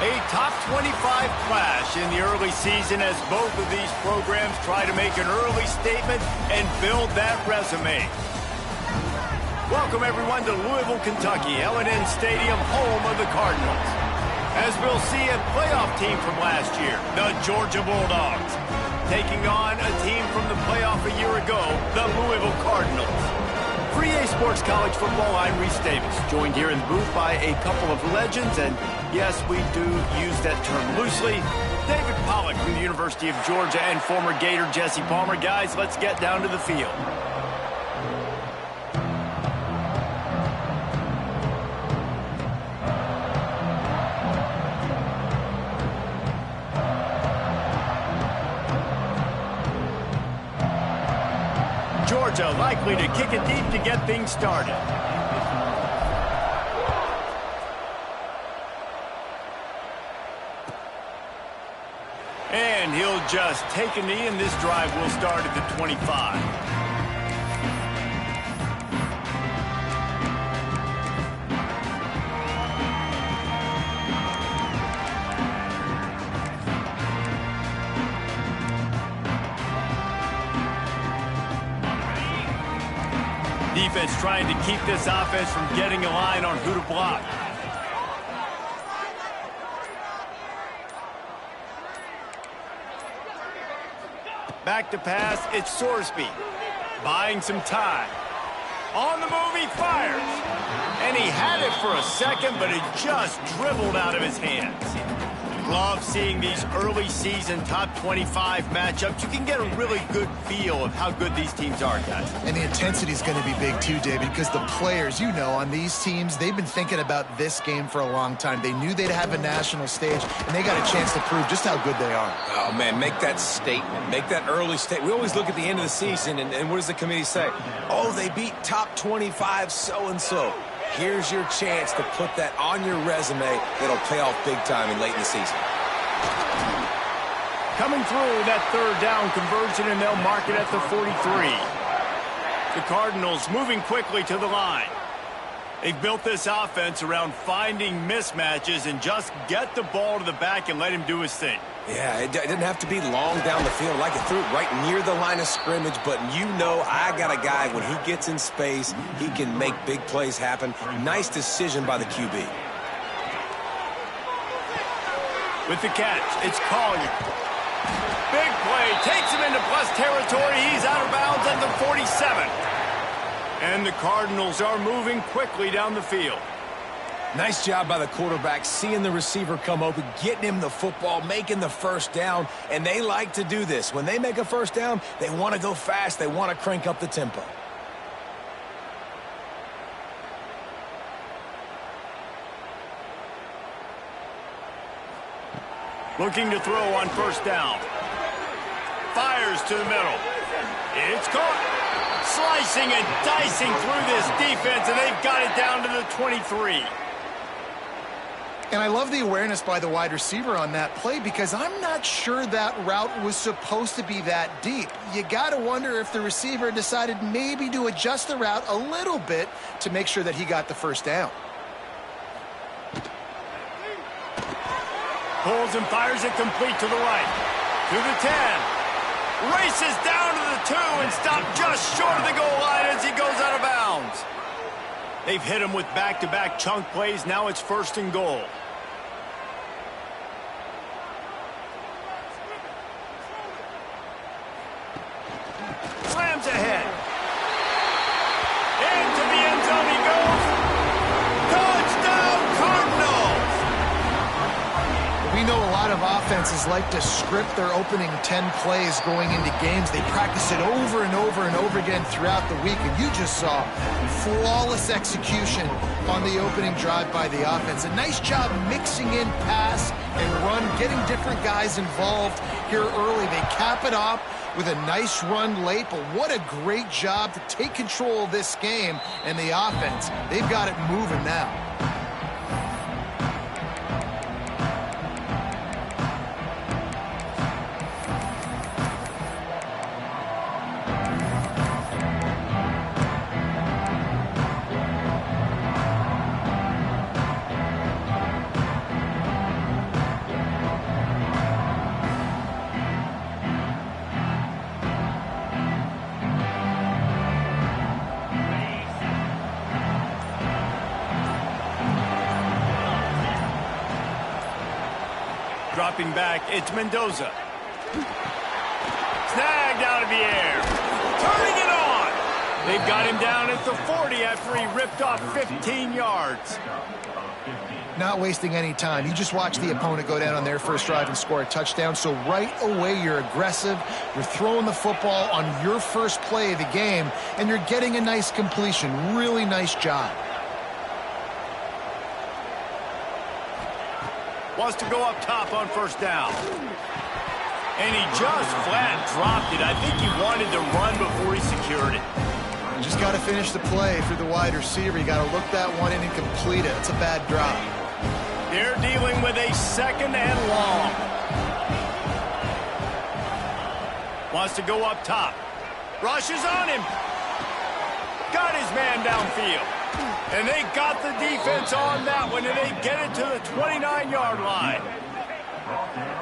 A top 25 clash in the early season as both of these programs try to make an early statement and build that resume. Welcome, everyone, to Louisville, Kentucky, L&N Stadium, home of the Cardinals. As we'll see, a playoff team from last year, the Georgia Bulldogs, taking on a team from the playoff a year ago, the Louisville Cardinals. For EA Sports College Football, I'm Reese Davis, joined here in the booth by a couple of legends, and yes, we do use that term loosely. David Pollack from the University of Georgia and former Gator Jesse Palmer. Guys, let's get down to the field. Georgia likely to kick it deep to get things started. And he'll just take a knee, and this drive will start at the 25. Defense trying to keep this offense from getting a line on who to block. Back to pass, it's Sorsby. Buying some time. On the move, he fires. And he had it for a second, but it just dribbled out of his hands. Love seeing these early season top 25 matchups. You can get a really good feel of how good these teams are, guys. And the intensity is going to be big too, David, because the players, you know, on these teams, they've been thinking about this game for a long time. They knew they'd have a national stage, and they got a chance to prove just how good they are. Oh, man, make that statement. Make that early statement. We always look at the end of the season, and what does the committee say? Oh, they beat top 25 so-and-so. Here's your chance to put that on your resume that'll pay off big time in late in the season. Coming through that third down conversion, and they'll mark it at the 43. The Cardinals moving quickly to the line. They've built this offense around finding mismatches and just get the ball to the back and let him do his thing. Yeah, it didn't have to be long down the field. Like it threw it right near the line of scrimmage, but you know I got a guy, when he gets in space, he can make big plays happen. Nice decision by the QB. With the catch, it's Collier. Big play, takes him into plus territory. He's out of bounds at the 47. And the Cardinals are moving quickly down the field. Nice job by the quarterback, seeing the receiver come open, getting him the football, making the first down, and they like to do this. When they make a first down, they want to go fast. They want to crank up the tempo. Looking to throw on first down. Fires to the middle. It's caught. Slicing and dicing through this defense, and they've got it down to the 23. And I love the awareness by the wide receiver on that play, because I'm not sure that route was supposed to be that deep. You got to wonder if the receiver decided maybe to adjust the route a little bit to make sure that he got the first down. Pulls and fires it complete to the right. To the 10. Races down to the 2 and stopped just short of the goal line as he goes out of bounds. They've hit him with back-to-back chunk plays. Now it's first and goal. Slams ahead. Into the end zone he goes. Touchdown, Cardinals! We know a lot of offenses like to script their opening 10 plays going into games. They practice it over and over and over again throughout the week, and you just saw flawless execution on the opening drive by the offense. A nice job mixing in pass and run, getting different guys involved here early. They cap it off with a nice run late, but what a great job to take control of this game and the offense. They've got it moving now. dropping back. It's Mendoza. Snagged out of the air. Turning it on. They've got him down at the 40 after he ripped off 15 yards. Not wasting any time. You just watch the opponent go down on their first drive and score a touchdown. So right away, you're aggressive. You're throwing the football on your first play of the game, and you're getting a nice completion. Really nice job. Wants to go up top on first down. And he just flat dropped it. I think he wanted to run before he secured it. You just got to finish the play for the wide receiver. You got to look that one in and complete it. It's a bad drop. They're dealing with a second and long. Wants to go up top. Rushes on him. Got his man downfield. And they got the defense on that one, and they get it to the 29-yard line.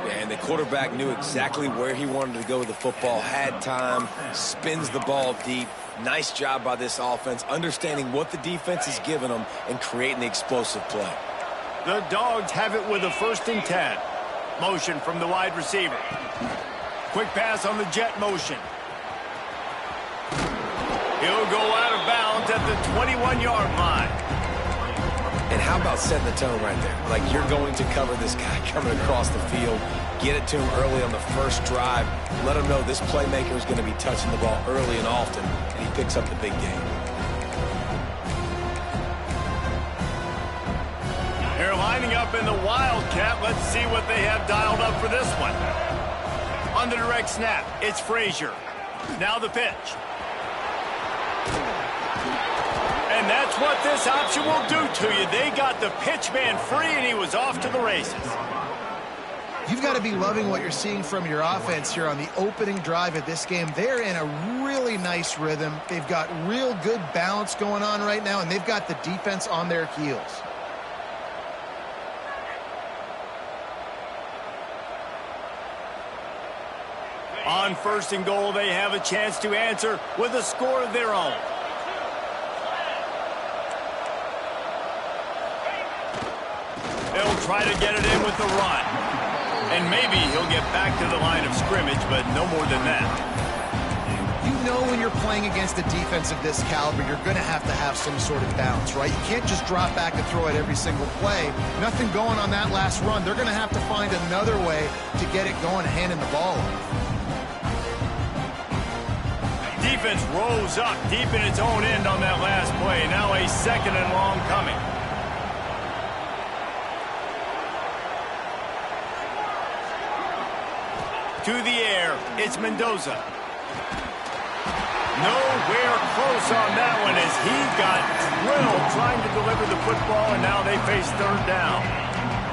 Yeah, and the quarterback knew exactly where he wanted to go with the football, had time, spins the ball deep. Nice job by this offense, understanding what the defense is giving them and creating the explosive play. The Dogs have it with a 1st and 10. Motion from the wide receiver. Quick pass on the jet motion. He'll go out of bounds at the 21-yard line. And how about setting the tone right there? Like, you're going to cover this guy coming across the field. Get it to him early on the first drive. Let him know this playmaker is going to be touching the ball early and often, and he picks up the big game. They're lining up in the Wildcat. Let's see what they have dialed up for this one. On the direct snap, it's Frazier. Now the pitch. And that's what this option will do to you. They got the pitch man free, and he was off to the races. You've got to be loving what you're seeing from your offense here on the opening drive of this game. They're in a really nice rhythm. They've got real good balance going on right now, and they've got the defense on their heels. On 1st and goal, they have a chance to answer with a score of their own. They'll try to get it in with the run. And maybe he'll get back to the line of scrimmage, but no more than that. You know when you're playing against a defense of this caliber, you're going to have some sort of balance, right? You can't just drop back and throw it every single play. Nothing going on that last run. They're going to have to find another way to get it going, handing the ball off. Defense rose up deep in its own end on that last play. Now a 2nd and long coming. To the air, it's Mendoza. Nowhere close on that one as he got drilled trying to deliver the football, and now they face 3rd down.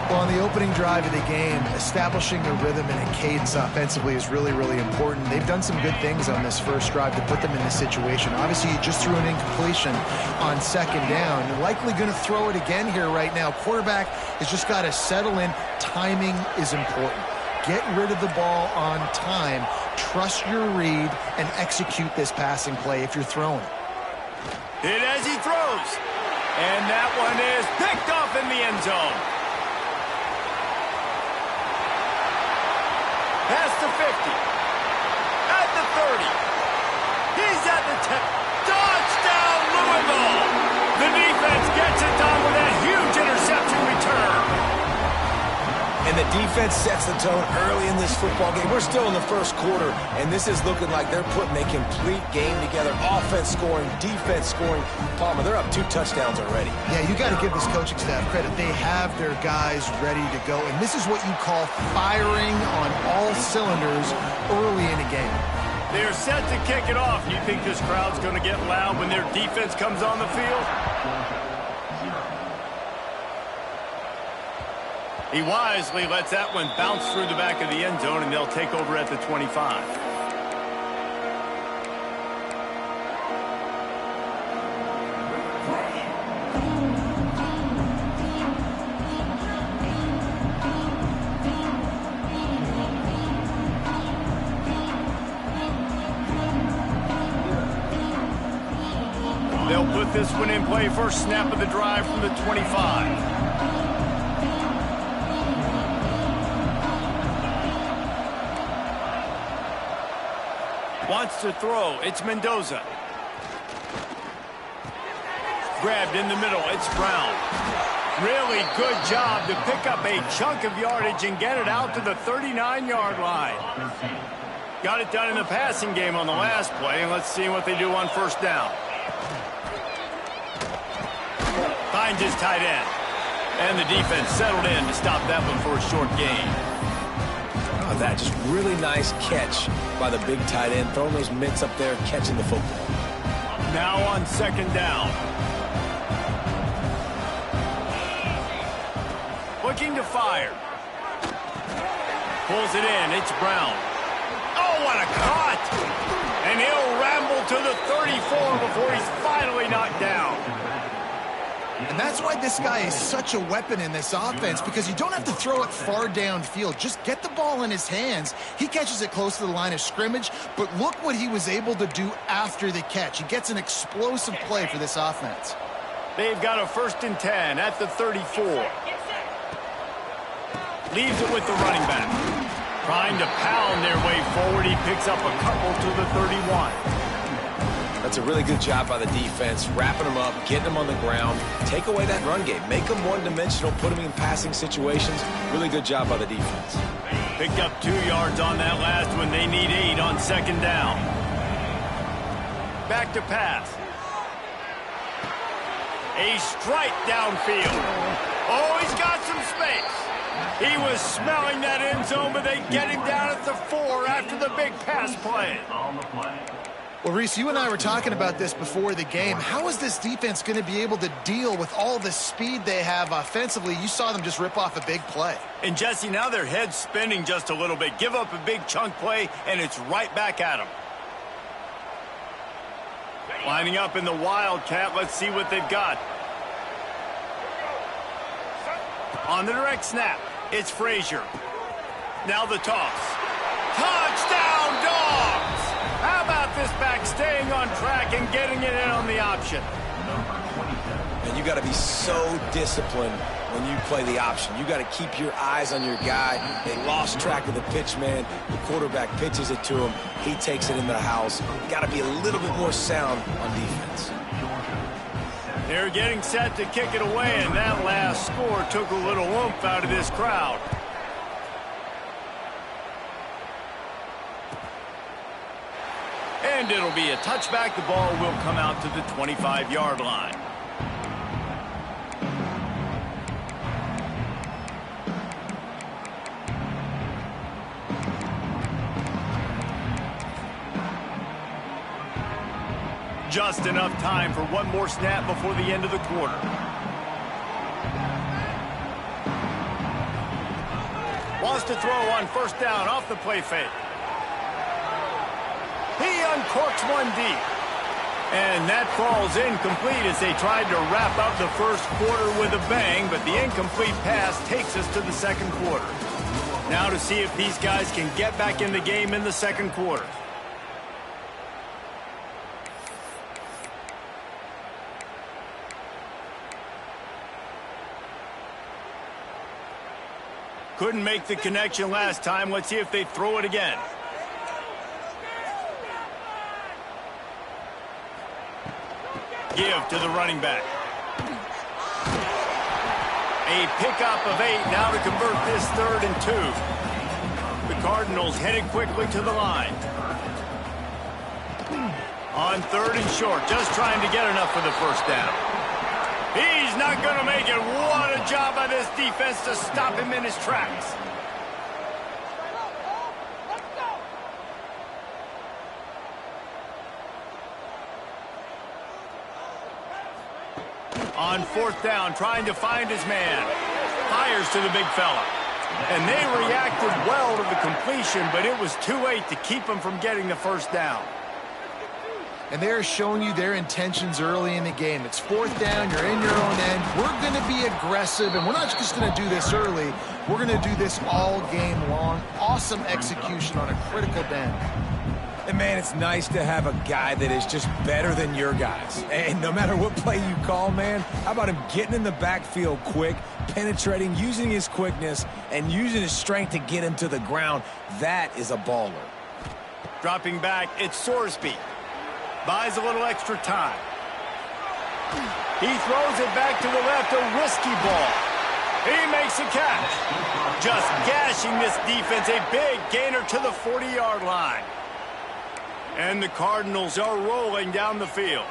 Well, on the opening drive of the game, establishing a rhythm and a cadence offensively is really, really important. They've done some good things on this first drive to put them in this situation. Obviously, you just threw an incompletion on 2nd down. You're likely going to throw it again here right now. Quarterback has just got to settle in. Timing is important. Get rid of the ball on time. Trust your read and execute this passing play if you're throwing it. Hit as he throws. And that one is picked off in the end zone. Past the 50. At the 30. He's at the 10. Touchdown, Louisville! The defense gets it done with that huge interception return. And the defense sets the tone early in this football game. We're still in the first quarter, and this is looking like they're putting a complete game together. Offense scoring, defense scoring. Palmer, they're up 2 touchdowns already. Yeah, you got to give this coaching staff credit. They have their guys ready to go, and this is what you call firing on all cylinders early in a game. They're set to kick it off. You think this crowd's going to get loud when their defense comes on the field? He wisely lets that one bounce through the back of the end zone, and they'll take over at the 25. They'll put this one in play. First snap of the drive from the 25. Wants to throw. It's Mendoza. Grabbed in the middle. It's Brown. Really good job to pick up a chunk of yardage and get it out to the 39-yard line. Got it done in the passing game on the last play, and let's see what they do on first down. Finds his tight end. And the defense settled in to stop that one for a short gain. Oh, that just really nice catch by the big tight end, throwing those mitts up there, catching the football. Now on second down. Looking to fire. Pulls it in. It's Brown. Oh, what a cut! And he'll ramble to the 34 before he's finally knocked down. And that's why this guy is such a weapon in this offense, because you don't have to throw it far downfield. Just get the ball in his hands. He catches it close to the line of scrimmage, but look what he was able to do after the catch. He gets an explosive play for this offense. They've got a 1st and 10 at the 34. Leaves it with the running back. Trying to pound their way forward. He picks up a couple to the 31. That's a really good job by the defense, wrapping them up, getting them on the ground. Take away that run game. Make them one-dimensional, put them in passing situations. Really good job by the defense. Picked up 2 yards on that last one. They need 8 on second down. Back to pass. A strike downfield. Oh, he's got some space. He was smelling that end zone, but they get him down at the 4 after the big pass play. Well, Reese, you and I were talking about this before the game. How is this defense going to be able to deal with all the speed they have offensively? You saw them just rip off a big play. And, Jesse, now their head's spinning just a little bit. Give up a big chunk play, and it's right back at them. Lining up in the Wildcat. Let's see what they've got. On the direct snap, it's Frazier. Now the toss. Touchdown, Dogs! How about this back staying on track and getting it in on the option? And you got to be so disciplined when you play the option. You got to keep your eyes on your guy. They lost track of the pitch, man. The quarterback pitches it to him. He takes it in the house. You got to be a little bit more sound on defense. They're getting set to kick it away, and that last score took a little oomph out of this crowd. And it'll be a touchback. The ball will come out to the 25-yard line. Just enough time for one more snap before the end of the quarter. Wants to throw on first down off the play fake. He uncorks one deep. And that falls incomplete as they tried to wrap up the first quarter with a bang, but the incomplete pass takes us to the second quarter. Now to see if these guys can get back in the game in the second quarter. Couldn't make the connection last time. Let's see if they throw it again. Give to the running back. A pickup of 8 now to convert this 3rd and 2. The Cardinals headed quickly to the line. On 3rd and short, just trying to get enough for the first down. He's not going to make it. What a job by this defense to stop him in his tracks. On 4th down, trying to find his man. Fires to the big fella. And they reacted well to the completion, but it was too late to keep him from getting the first down. And they're showing you their intentions early in the game. It's 4th down, you're in your own end. We're going to be aggressive, and we're not just going to do this early. We're going to do this all game long. Awesome execution on a critical down. And, man, it's nice to have a guy that is just better than your guys. And no matter what play you call, man, how about him getting in the backfield quick, penetrating, using his quickness, and using his strength to get him to the ground? That is a baller. Dropping back, it's Sorsby. Buys a little extra time. He throws it back to the left, a risky ball. He makes a catch. Just gashing this defense, a big gainer to the 40-yard line. And the Cardinals are rolling down the field.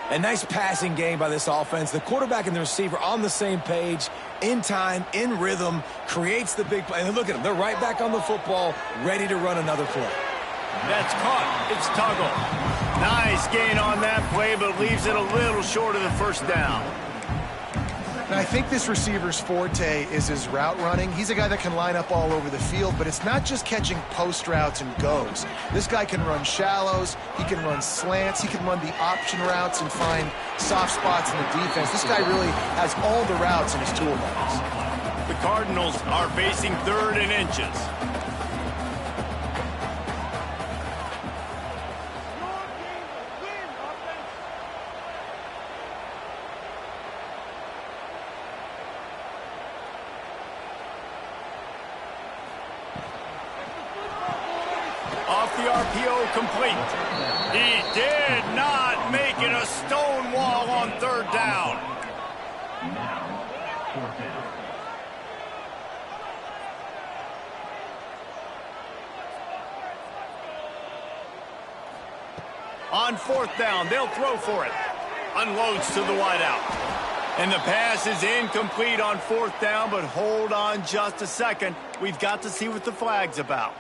A nice passing game by this offense. The quarterback and the receiver on the same page, in time, in rhythm, creates the big play. And look at them. They're right back on the football, ready to run another play. That's caught. It's Tuggle. Nice gain on that play, but leaves it a little short of the first down. And I think this receiver's forte is his route running. He's a guy that can line up all over the field, but it's not just catching post routes and goes. This guy can run shallows, he can run slants, he can run the option routes and find soft spots in the defense. This guy really has all the routes in his toolbox. The Cardinals are facing 3rd and inches. Off the RPO, complete. He did not make it a stone wall on 3rd down. On 4th down, they'll throw for it. Unloads to the wideout. And the pass is incomplete on 4th down, but hold on just a second. We've got to see what the flag's about.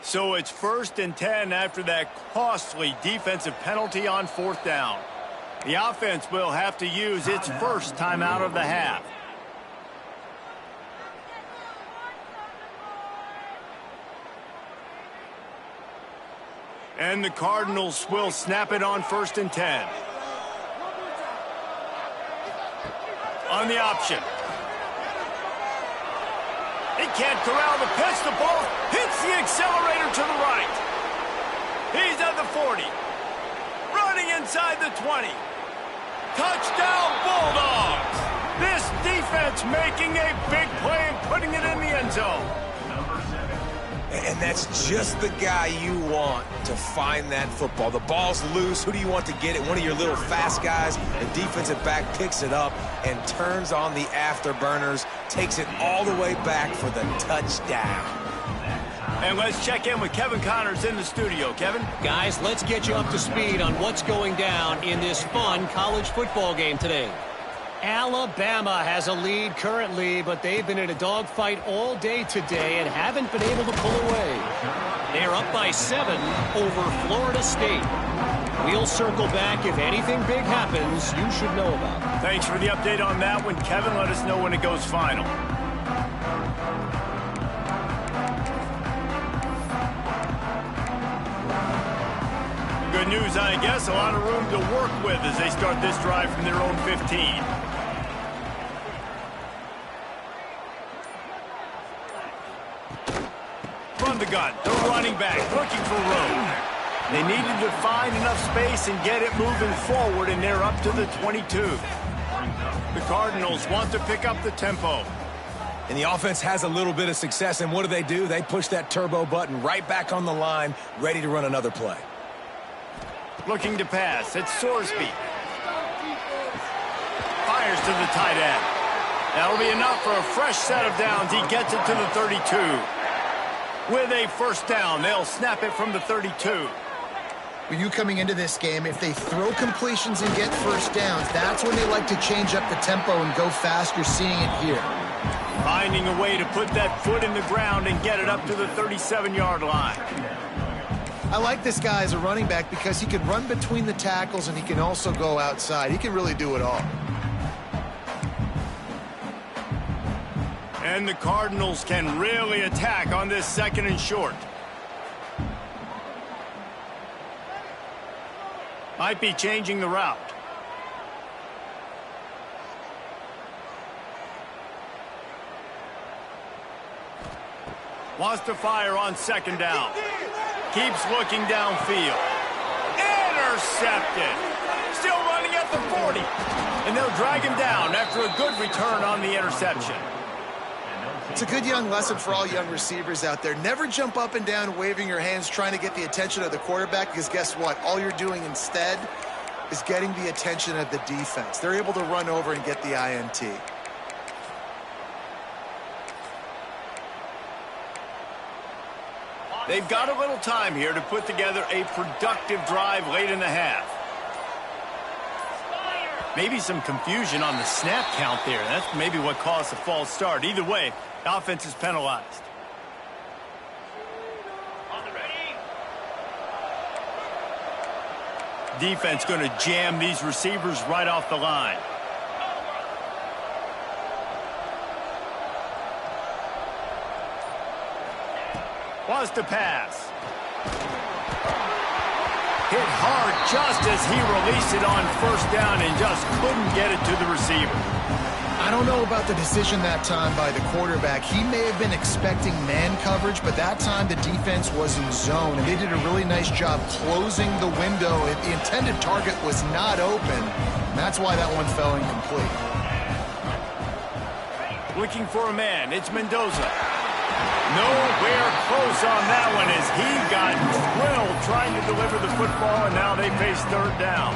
So it's 1st and 10 after that costly defensive penalty on 4th down. The offense will have to use its first timeout of the half. And the Cardinals will snap it on 1st and 10. On the option. He can't corral the pitch. The ball hits the accelerator to the right. He's at the 40. Running inside the 20. Touchdown, Bulldogs! This defense making a big play and putting it in the end zone. And that's just the guy you want to find that football. The ball's loose. Who do you want to get it? One of your little fast guys. The defensive back picks it up and turns on the afterburners, takes it all the way back for the touchdown. And let's check in with Kevin Connors in the studio. Kevin? Guys, let's get you up to speed on what's going down in this fun college football game today. Alabama has a lead currently, but they've been in a dogfight all day today and haven't been able to pull away. They're up by 7 over Florida State. We'll circle back if anything big happens you should know about. Thanks for the update on that one, Kevin. Let us know when it goes final. Good news, I guess. A lot of room to work with as they start this drive from their own 15. From the gun, the running back looking for room. They needed to find enough space and get it moving forward, and they're up to the 22. The Cardinals want to pick up the tempo. And the offense has a little bit of success, and what do? They push that turbo button right back on the line, ready to run another play. Looking to pass, it's Sorsby. Fires to the tight end. That'll be enough for a fresh set of downs. He gets it to the 32. With a first down, they'll snap it from the 32. With you coming into this game, if they throw completions and get first downs, that's when they like to change up the tempo and go fast. You're seeing it here. Finding a way to put that foot in the ground and get it up to the 37-yard line. I like this guy as a running back because he can run between the tackles and he can also go outside. He can really do it all. And the Cardinals can really attack on this 2nd and short. Might be changing the route. Wants to fire on second down. Keeps looking downfield. Intercepted. Still running at the 40. And they'll drag him down after a good return on the interception. It's a good young lesson for all young receivers out there. Never jump up and down waving your hands trying to get the attention of the quarterback, because guess what? All you're doing instead is getting the attention of the defense. They're able to run over and get the INT. They've got a little time here to put together a productive drive late in the half. Maybe some confusion on the snap count there. That's maybe what caused the false start. Either way, the offense is penalized. Defense going to jam these receivers right off the line. Wants to pass. Hit hard just as he released it on first down and just couldn't get it to the receiver. I don't know about the decision that time by the quarterback. He may have been expecting man coverage, but that time the defense was in zone, and they did a really nice job closing the window. The intended target was not open, and that's why that one fell incomplete. Looking for a man. It's Mendoza. Nowhere close on that one as he got drilled trying to deliver the football, and now they face third down.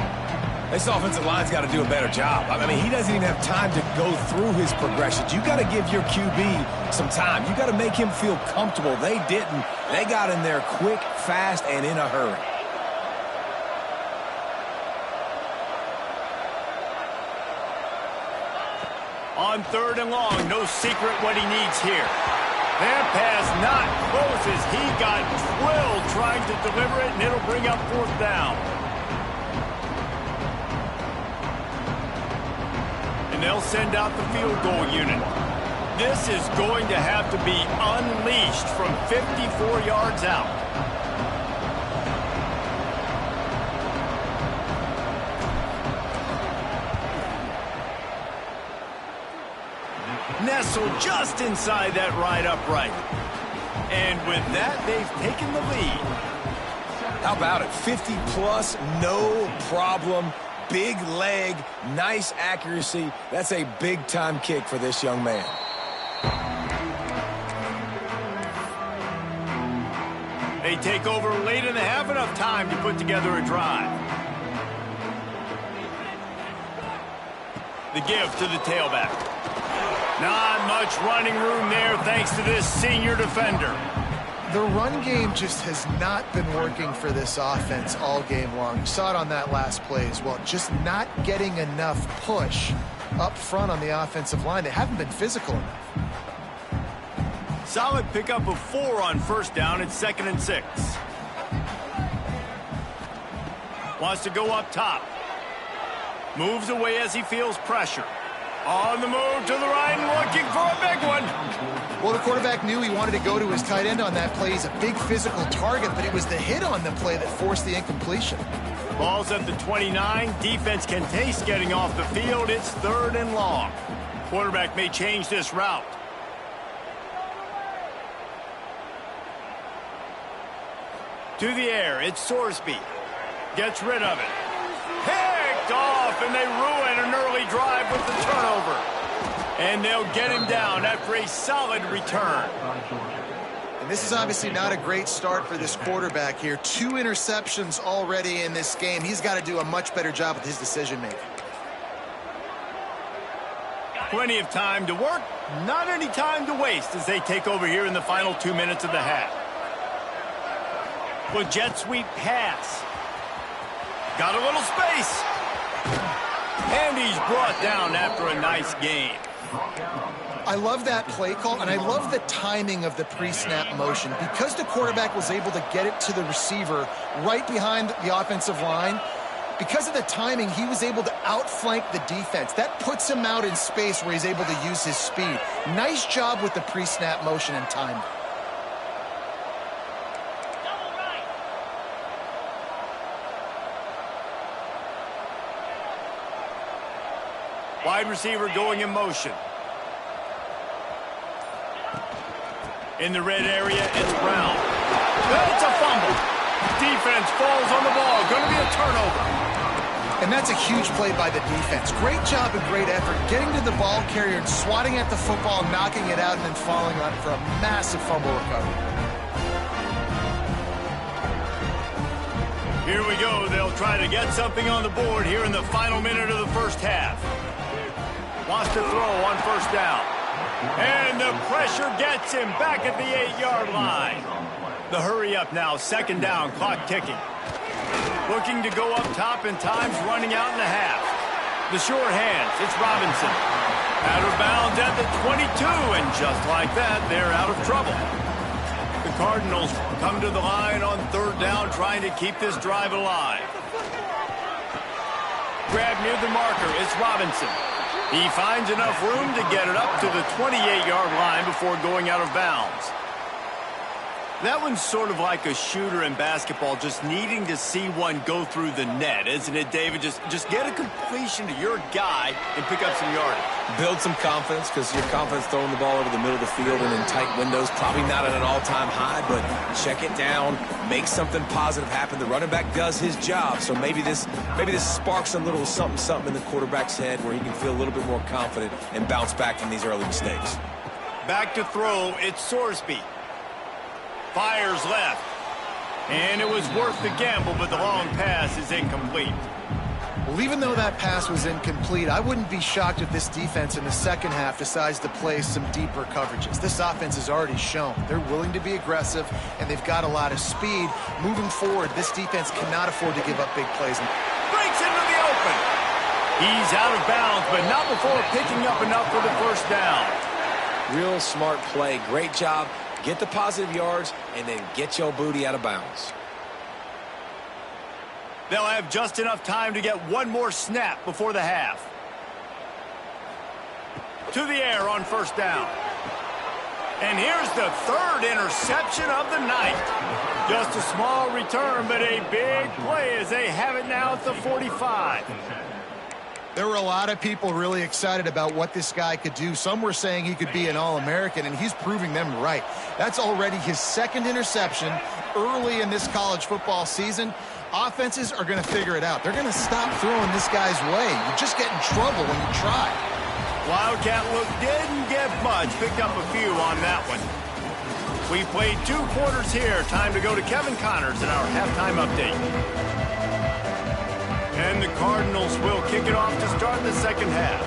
This offensive line's got to do a better job. I mean, he doesn't even have time to go through his progressions. You got to give your QB some time. You got to make him feel comfortable. They didn't. They got in there quick, fast, and in a hurry. On third and long, no secret what he needs here. That pass not close as he got drilled trying to deliver it, and it'll bring up fourth down. And they'll send out the field goal unit. This is going to have to be unleashed from 54 yards out. Nestled just inside that right upright. And with that, they've taken the lead. How about it? 50-plus, no problem. Big leg, nice accuracy. That's a big-time kick for this young man. They take over late in the half, enough time to put together a drive. The give to the tailback. Not much running room there thanks to this senior defender. The run game just has not been working for this offense all game long. You saw it on that last play as well. Just not getting enough push up front on the offensive line. They haven't been physical enough. Solid pickup of 4 on first down. It's 2nd and 6. Wants to go up top. Moves away as he feels pressure. On the move to the right and looking for a big one. Well, the quarterback knew he wanted to go to his tight end on that play. He's a big physical target, but it was the hit on the play that forced the incompletion. Ball's at the 29. Defense can taste getting off the field. It's 3rd and long. Quarterback may change this route. To the air, it's Sorsby. Gets rid of it. Picked off, and they ruin an early drive with the turnover. And they'll get him down after a solid return. And this is obviously not a great start for this quarterback here. 2 interceptions already in this game. He's got to do a much better job with his decision-making. Plenty of time to work, not any time to waste as they take over here in the final 2 minutes of the half. Well, jet sweep pass. Got a little space. And he's brought down after a nice gain. I love that play call, and I love the timing of the pre-snap motion. Because the quarterback was able to get it to the receiver right behind the offensive line, because of the timing, he was able to outflank the defense. That puts him out in space where he's able to use his speed. Nice job with the pre-snap motion and timing. Wide receiver going in motion. In the red area, it's Brown. It's a fumble. Defense falls on the ball. Going to be a turnover. And that's a huge play by the defense. Great job and great effort getting to the ball carrier and swatting at the football, knocking it out, and then falling on it for a massive fumble recovery. Here we go. They'll try to get something on the board here in the final minute of the first half. Wants to throw on first down. And the pressure gets him back at the 8-yard line. The hurry up now, second down, clock ticking. Looking to go up top, and time's running out in the half. The sure hands, it's Robinson. Out of bounds at the 22, and just like that, they're out of trouble. The Cardinals come to the line on third down, trying to keep this drive alive. Grab near the marker, it's Robinson. He finds enough room to get it up to the 28-yard line before going out of bounds. That one's sort of like a shooter in basketball, just needing to see one go through the net, isn't it, David? Just get a completion to your guy and pick up some yardage. Build some confidence, because your confidence throwing the ball over the middle of the field and in tight windows, probably not at an all-time high, but check it down, make something positive happen. The running back does his job, so maybe this sparks a little something in the quarterback's head where he can feel a little bit more confident and bounce back from these early mistakes. Back to throw, it's Sorsby. Fires left. And it was worth the gamble, but the long pass is incomplete. Well, even though that pass was incomplete, I wouldn't be shocked if this defense in the second half decides to play some deeper coverages. This offense has already shown they're willing to be aggressive, and they've got a lot of speed. Moving forward, this defense cannot afford to give up big plays. Breaks into the open. He's out of bounds, but not before picking up enough for the first down. Real smart play. Great job. Get the positive yards, and then get your booty out of bounds. They'll have just enough time to get one more snap before the half. To the air on first down. And here's the third interception of the night. Just a small return, but a big play as they have it now at the 45. There were a lot of people really excited about what this guy could do. Some were saying he could be an All-American, and he's proving them right. That's already his second interception early in this college football season. Offenses are going to figure it out. They're going to stop throwing this guy's way. You just get in trouble when you try. Wildcat look didn't get much. Picked up a few on that one. We played 2 quarters here. Time to go to Kevin Connors in our halftime update. And the Cardinals will kick it off to start the second half.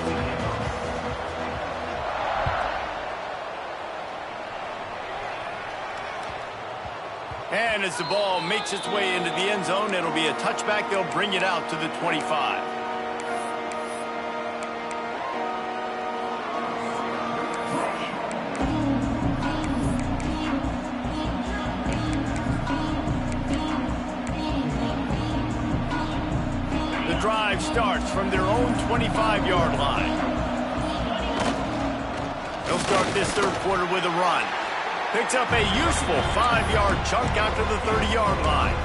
And as the ball makes its way into the end zone, it'll be a touchback. They'll bring it out to the 25. Drive starts from their own 25-yard line. They'll start this third quarter with a run. Picks up a useful 5-yard chunk out to the 30-yard line.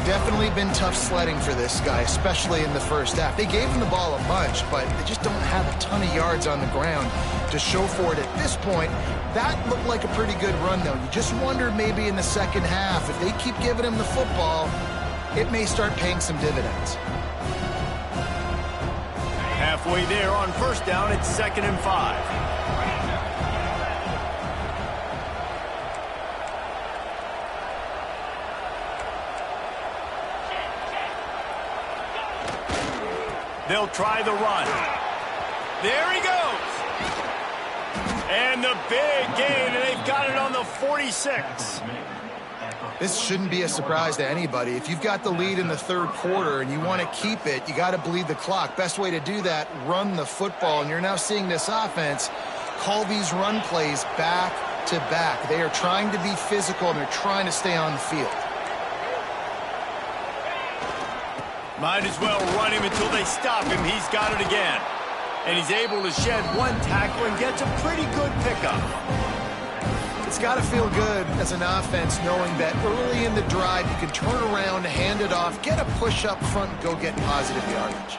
Definitely been tough sledding for this guy, especially in the first half. They gave him the ball a bunch, but they just don't have a ton of yards on the ground to show for it at this point. That looked like a pretty good run, though. You just wonder maybe in the second half, if they keep giving him the football, it may start paying some dividends. Halfway there on first down, it's 2nd and 5. They'll try the run. There he goes. And the big gain, and they've got it on the 46. This shouldn't be a surprise to anybody. If you've got the lead in the third quarter and you want to keep it, you got to bleed the clock. Best way to do that, run the football. And you're now seeing this offense call these run plays back to back. They are trying to be physical, and they're trying to stay on the field. Might as well run him until they stop him. He's got it again. And he's able to shed one tackle and gets a pretty good pickup. It's got to feel good as an offense knowing that early in the drive you can turn around, hand it off, get a push up front, and go get positive yardage.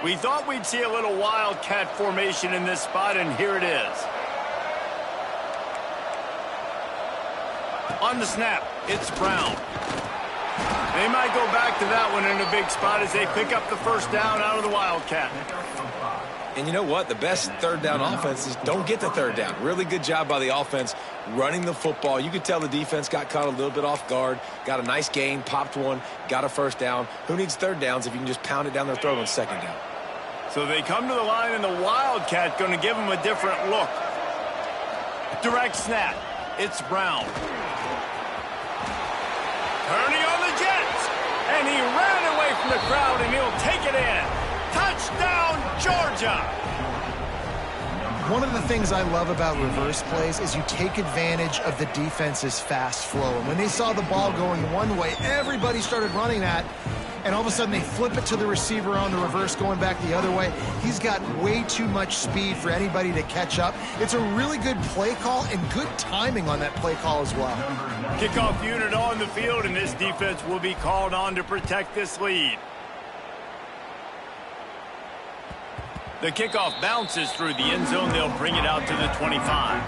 We thought we'd see a little wildcat formation in this spot, and here it is. On the snap, it's Brown. They might go back to that one in a big spot as they pick up the first down out of the wildcat. And you know what? The best third down offenses don't get the third down. Really good job by the offense running the football. You could tell the defense got caught a little bit off guard, got a nice gain, popped one, got a first down. Who needs third downs if you can just pound it down their throat on second down? So they come to the line, and the wildcat going to give them a different look. Direct snap. It's Brown. Turning on the Jets. And he ran away from the crowd, and he'll take it in. Touchdown, Georgia! One of the things I love about reverse plays is you take advantage of the defense's fast flow. And when they saw the ball going one way, everybody started running that. And all of a sudden, they flip it to the receiver on the reverse, going back the other way. He's got way too much speed for anybody to catch up. It's a really good play call and good timing on that play call as well. Kickoff unit on the field, and this defense will be called on to protect this lead. The kickoff bounces through the end zone. They'll bring it out to the 25.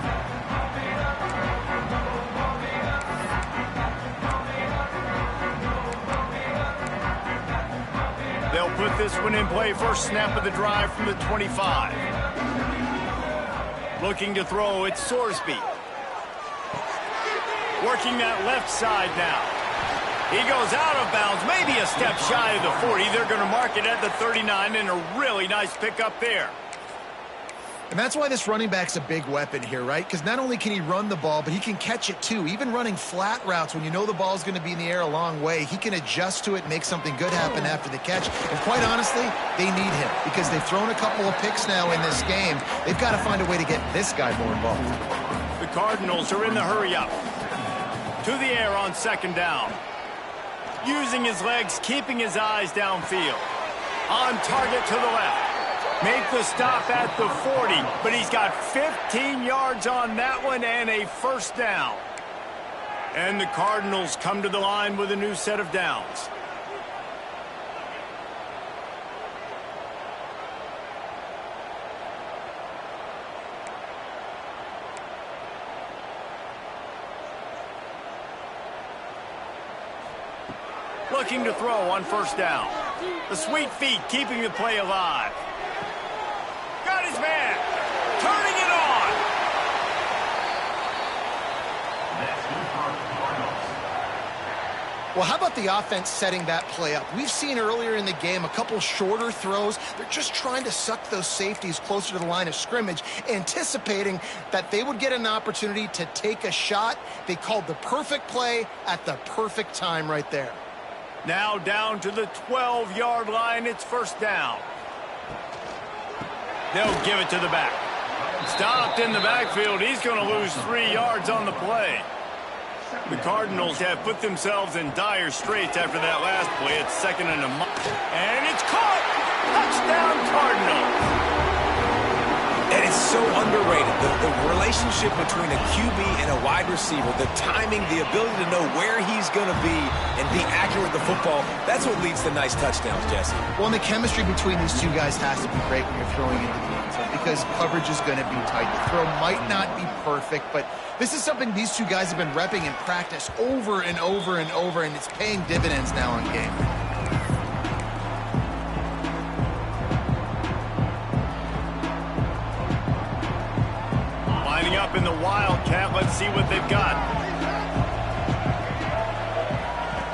They'll put this one in play. First snap of the drive from the 25. Looking to throw, it's Sorsby. Working that left side now. He goes out of bounds, maybe a step shy of the 40. They're going to mark it at the 39, and a really nice pickup there. And that's why this running back's a big weapon here, right? Because not only can he run the ball, but he can catch it too. Even running flat routes when you know the ball's going to be in the air a long way, he can adjust to it, make something good happen after the catch. And quite honestly, they need him because they've thrown a couple of picks now in this game. They've got to find a way to get this guy more involved. The Cardinals are in the hurry-up. To the air on second down. Using his legs, keeping his eyes downfield. On target to the left. Make the stop at the 40, but he's got 15 yards on that one and a first down. And the Cardinals come to the line with a new set of downs. Looking to throw on first down. The sweet feet keeping the play alive. Got his man. Turning it on. Well, how about the offense setting that play up? We've seen earlier in the game a couple shorter throws. They're just trying to suck those safeties closer to the line of scrimmage, anticipating that they would get an opportunity to take a shot. They called the perfect play at the perfect time right there. Now down to the 12-yard line. It's first down. They'll give it to the back. Stopped in the backfield. He's going to lose 3 yards on the play. The Cardinals have put themselves in dire straits after that last play. It's second and a mile. And it's caught! Touchdown, Cardinals! And it's so underrated. The relationship between a QB and a wide receiver, the timing, the ability to know where he's going to be and be accurate with the football, that's what leads to nice touchdowns, Jesse. Well, and the chemistry between these two guys has to be great when you're throwing into the end zone because coverage is going to be tight. The throw might not be perfect, but this is something these two guys have been repping in practice over and over and over, and it's paying dividends now in game. Up in the wildcat. Let's see what they've got.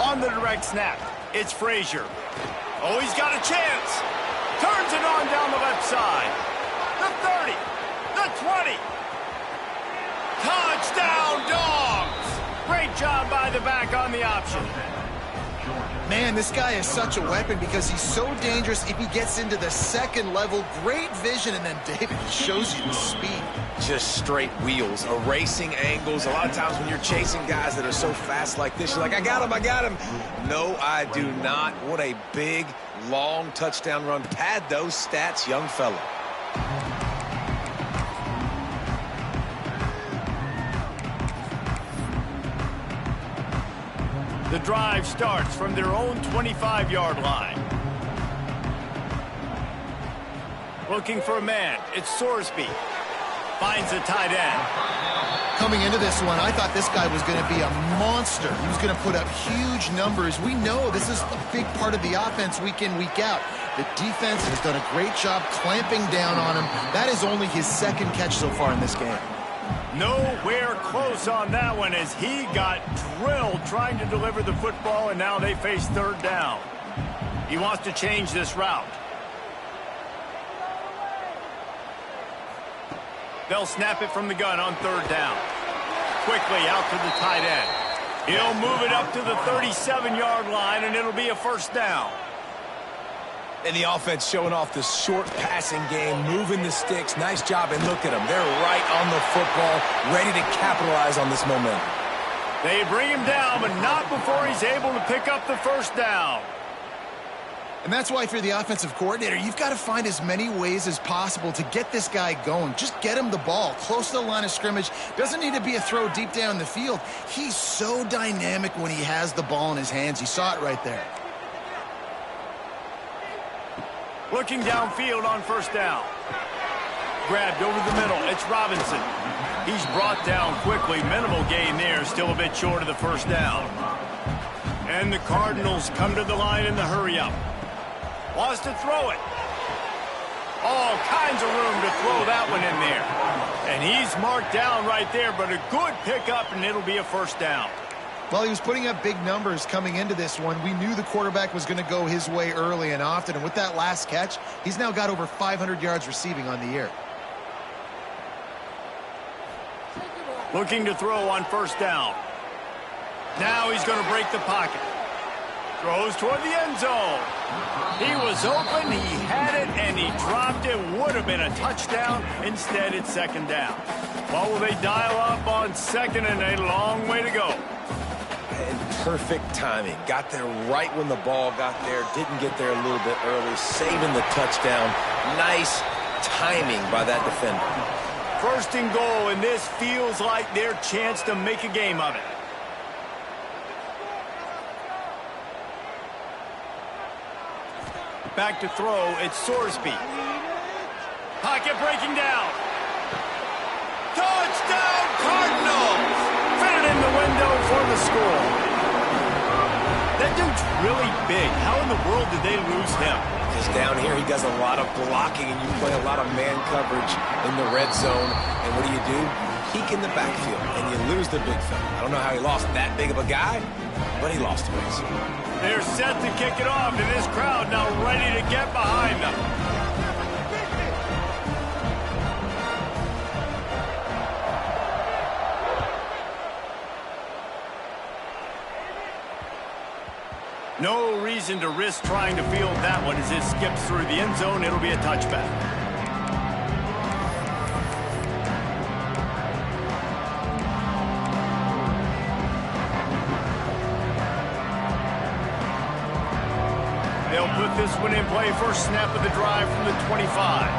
On the direct snap, it's Frazier. Oh, he's got a chance. Turns it on down the left side. The 30, the 20. Touchdown, Dogs! Great job by the back on the option. Man, this guy is such a weapon because he's so dangerous if he gets into the second level. Great vision, and then David shows you the speed. Just straight wheels, erasing angles. A lot of times when you're chasing guys that are so fast like this, you're like, I got him, I got him. No, I do not. What a big, long touchdown run. Pad those stats, young fella. The drive starts from their own 25-yard line. Looking for a man. It's Sorsby. Finds the tight end. Coming into this one, I thought this guy was going to be a monster. He was going to put up huge numbers. We know this is a big part of the offense week in, week out. The defense has done a great job clamping down on him. That is only his second catch so far in this game. Nowhere close on that one as he got drilled trying to deliver the football, and now they face third down. He wants to change this route. They'll snap it from the gun on third down. Quickly out to the tight end. He'll move it up to the 37-yard line, and it'll be a first down. And the offense showing off the short passing game, moving the sticks. Nice job, and look at them. They're right on the football, ready to capitalize on this momentum. They bring him down, but not before he's able to pick up the first down. And that's why if you're the offensive coordinator, you've got to find as many ways as possible to get this guy going. Just get him the ball close to the line of scrimmage. Doesn't need to be a throw deep down the field. He's so dynamic when he has the ball in his hands. You saw it right there. Looking downfield on first down. Grabbed over the middle. It's Robinson. He's brought down quickly. Minimal gain there. Still a bit short of the first down. And the Cardinals come to the line in the hurry-up. Wants to throw it. All kinds of room to throw that one in there. And he's marked down right there, but a good pickup, and it'll be a first down. Well, he was putting up big numbers coming into this one. We knew the quarterback was going to go his way early and often, and with that last catch, he's now got over 500 yards receiving on the year. Looking to throw on first down. Now he's going to break the pocket. Throws toward the end zone. He was open, he had it, and he dropped it. Would have been a touchdown. Instead, it's second down. Well, will they dial up on second, and a long way to go. And perfect timing. Got there right when the ball got there. Didn't get there a little bit early. Saving the touchdown. Nice timing by that defender. First and goal, and this feels like their chance to make a game of it. Back to throw, it's Sorsby. Pocket breaking down. Touchdown, Cardinals! Fit it in the window for the score. That dude's really big. How in the world did they lose him? Because down here he does a lot of blocking, and you play a lot of man coverage in the red zone. And what do? Peek in the backfield, and you lose the big fella. I don't know how he lost that big of a guy, but he lost him. They're set to kick it off, and this crowd now ready to get behind them. No reason to risk trying to field that one as it skips through the end zone. It'll be a touchback. They'll put this one in play. First snap of the drive from the 25.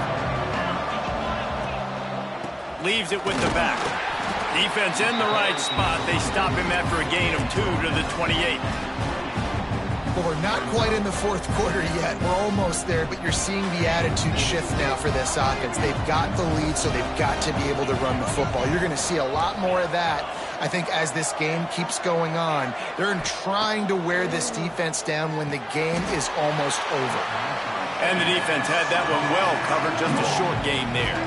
Leaves it with the back. Defense in the right spot. They stop him after a gain of 2 to the 28. Well, we're not quite in the fourth quarter yet. We're almost there, but you're seeing the attitude shift now for this offense. They've got the lead, so they've got to be able to run the football. You're going to see a lot more of that, I think, as this game keeps going on. They're trying to wear this defense down when the game is almost over. And the defense had that one well covered, just a short game there.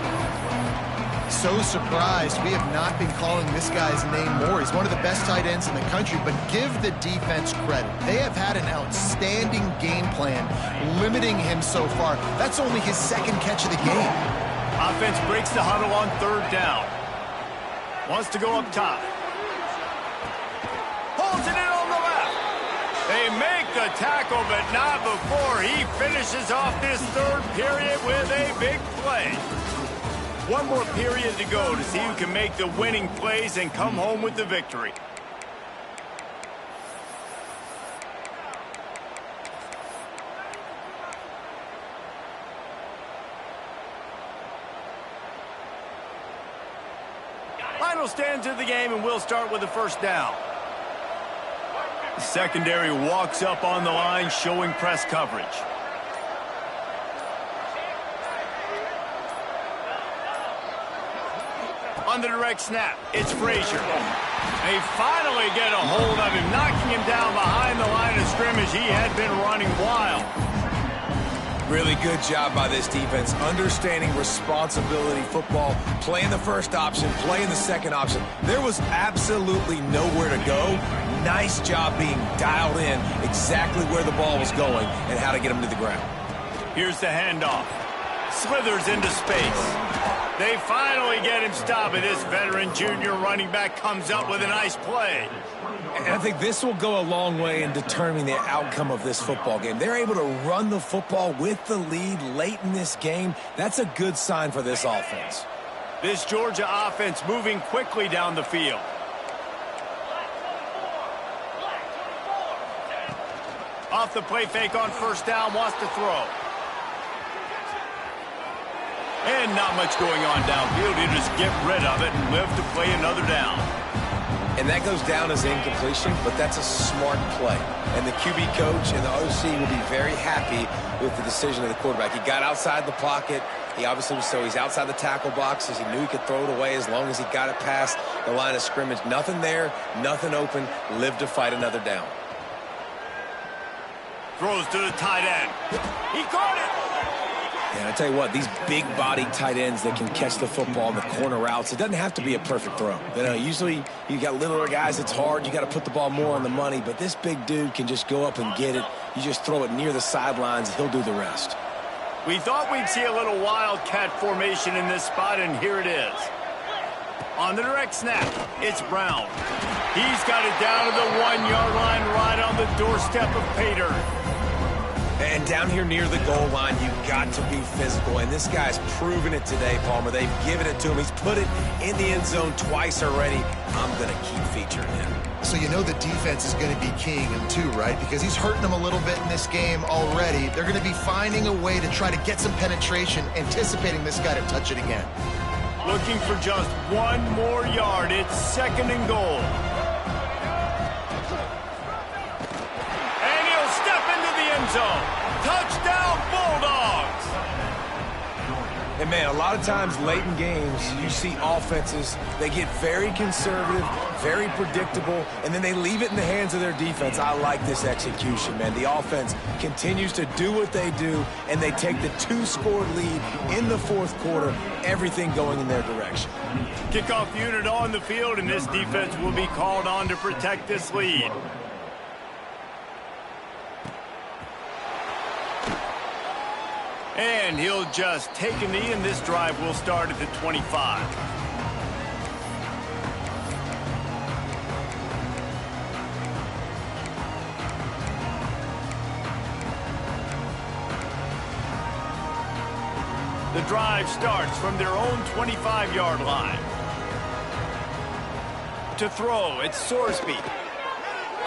So surprised we have not been calling this guy's name more. He's one of the best tight ends in the country, but give the defense credit. They have had an outstanding game plan limiting him so far. That's only his second catch of the game. Offense breaks the huddle on third down. Wants to go up top. Holds it in on the left. They make the tackle, but not before he finishes off this third period with a big play. One more period to go to see who can make the winning plays and come home with the victory. Final stands of the game, and we'll start with the first down. The secondary walks up on the line, showing press coverage. On the direct snap, it's Frazier. They finally get a hold of him, knocking him down behind the line of scrimmage. He had been running wild. Really good job by this defense, understanding responsibility football, playing the first option, playing the second option. There was absolutely nowhere to go. Nice job being dialed in exactly where the ball was going and how to get him to the ground. Here's the handoff. Slithers into space. They finally get him stopped, and this veteran junior running back comes up with a nice play. And I think this will go a long way in determining the outcome of this football game. They're able to run the football with the lead late in this game. That's a good sign for this offense. This Georgia offense moving quickly down the field. Off the play fake on first down, wants to throw. And not much going on downfield. You just get rid of it and live to play another down. And that goes down as incompletion, but that's a smart play. And the QB coach and the OC will be very happy with the decision of the quarterback. He got outside the pocket. He obviously was so he's outside the tackle boxes. He knew he could throw it away as long as he got it past the line of scrimmage. Nothing there, nothing open. Live to fight another down. Throws to the tight end. He caught it. And I tell you what, these big-bodied tight ends that can catch the football in the corner routes, it doesn't have to be a perfect throw. You know, usually you got littler guys, it's hard. You got to put the ball more on the money. But this big dude can just go up and get it. You just throw it near the sidelines, he'll do the rest. We thought we'd see a little wildcat formation in this spot, and here it is. On the direct snap, it's Brown. He's got it down to the 1-yard line, right on the doorstep of Pater. And down here near the goal line, you've got to be physical. And this guy's proven it today, Palmer. They've given it to him. He's put it in the end zone twice already. I'm going to keep featuring him. So you know the defense is going to be keying him too, right? Because he's hurting them a little bit in this game already. They're going to be finding a way to try to get some penetration, anticipating this guy to touch it again. Looking for just one more yard. It's 2nd and goal. And he'll step into the end zone. Touchdown, Bulldogs! And, man, a lot of times late in games, you see offenses, they get very conservative, very predictable, and then they leave it in the hands of their defense. I like this execution, man. The offense continues to do what they do, and they take the 2-score lead in the 4th quarter, everything going in their direction. Kickoff unit on the field, and this defense will be called on to protect this lead. And he'll just take a knee, and this drive will start at the 25. The drive starts from their own 25-yard line. To throw, it's Sorsby.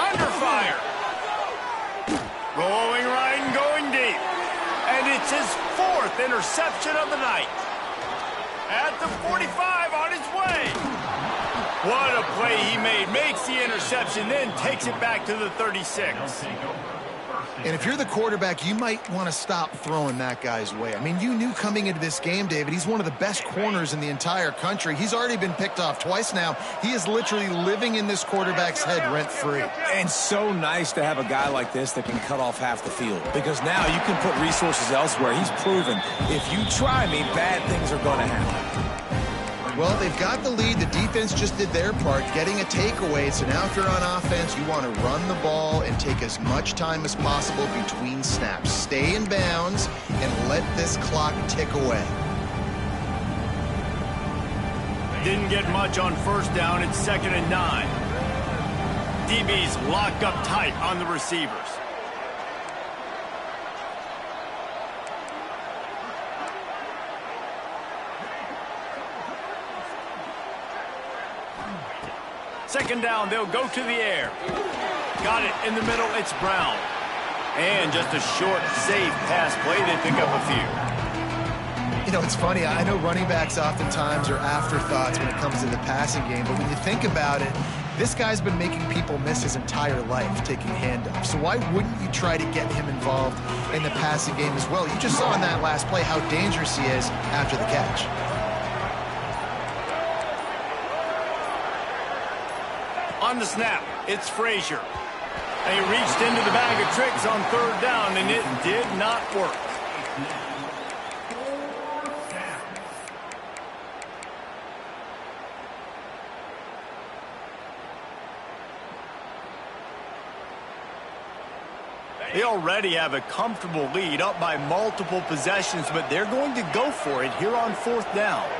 Under fire. Going right and going deep. And it's his 4th interception of the night. At the 45 on his way. What a play he made. Makes the interception, then takes it back to the 36. And if you're the quarterback, you might want to stop throwing that guy's way. I mean, you knew coming into this game, David, he's one of the best corners in the entire country. He's already been picked off twice now. He is literally living in this quarterback's head rent-free. And so nice to have a guy like this that can cut off half the field. Because now you can put resources elsewhere. He's proven, if you try me, bad things are going to happen. Well, they've got the lead. The defense just did their part, getting a takeaway. So now if you're on offense, you want to run the ball and take as much time as possible between snaps. Stay in bounds and let this clock tick away. Didn't get much on first down. It's 2nd and 9. DB's locked up tight on the receivers. Second down, they'll go to the air. Got it in the middle, it's Brown. And just a short, safe pass play, they pick up a few. You know, it's funny. I know running backs oftentimes are afterthoughts when it comes to the passing game, but when you think about it, this guy's been making people miss his entire life taking handoffs. So why wouldn't you try to get him involved in the passing game as well? You just saw in that last play how dangerous he is after the catch. On the snap, it's Frazier. And he reached into the bag of tricks on third down, and it did not work. They already have a comfortable lead, up by multiple possessions, but they're going to go for it here on fourth down.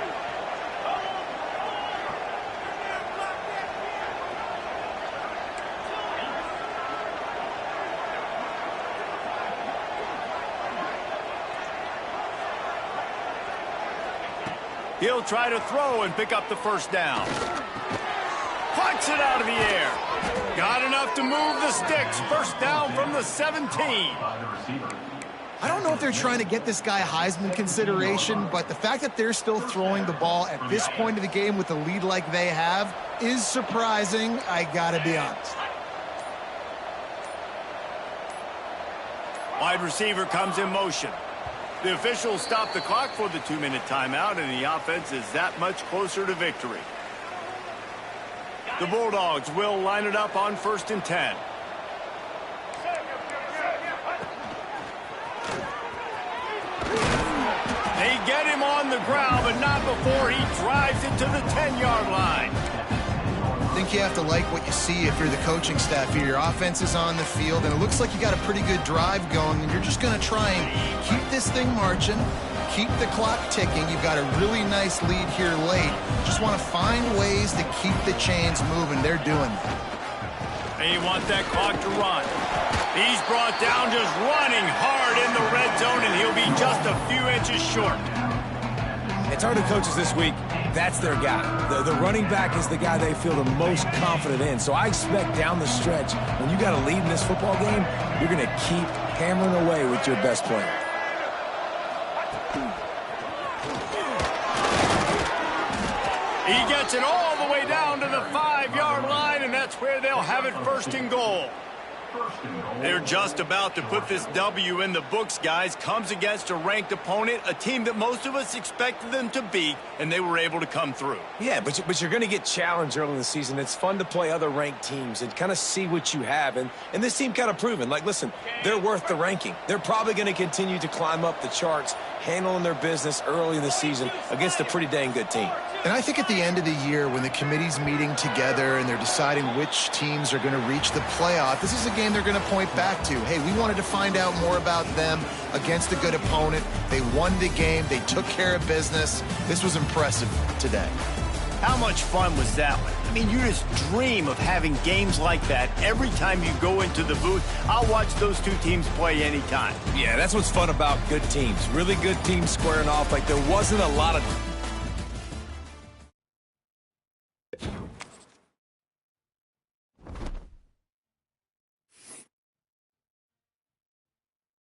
He'll try to throw and pick up the first down. Punts it out of the air. Got enough to move the sticks. First down from the 17. I don't know if they're trying to get this guy Heisman consideration, but the fact that they're still throwing the ball at this point of the game with a lead like they have is surprising, I gotta be honest. Wide receiver comes in motion. The officials stop the clock for the 2-minute timeout, and the offense is that much closer to victory. The Bulldogs will line it up on 1st and 10. They get him on the ground, but not before he drives it to the 10-yard line. I think you have to like what you see if you're the coaching staff here. Your offense is on the field, and it looks like you got a pretty good drive going, and you're just going to try and keep this thing marching, keep the clock ticking. You've got a really nice lead here late. Just want to find ways to keep the chains moving. They're doing that. They want that clock to run. He's brought down just running hard in the red zone, and he'll be just a few inches short. It's hard to coaches this week. That's their guy. The running back is the guy they feel the most confident in. So I expect down the stretch, when you got a lead in this football game, you're going to keep hammering away with your best player. He gets it all the way down to the 5-yard line, and that's where they'll have it 1st and goal. They're just about to put this W in the books, guys. Comes against a ranked opponent, a team that most of us expected them to beat, and they were able to come through. Yeah, but you're going to get challenged early in the season. It's fun to play other ranked teams and kind of see what you have. And this team kind of proven, like, listen, they're worth the ranking. They're probably going to continue to climb up the charts, handling their business early in the season against a pretty dang good team. And I think at the end of the year, when the committee's meeting together and they're deciding which teams are going to reach the playoff, this is a game they're going to point back to. Hey, we wanted to find out more about them against a good opponent. They won the game. They took care of business. This was impressive today. How much fun was that one? I mean, you just dream of having games like that every time you go into the booth. I'll watch those two teams play anytime. Yeah, that's what's fun about good teams. Really good teams squaring off. Like, there wasn't a lot of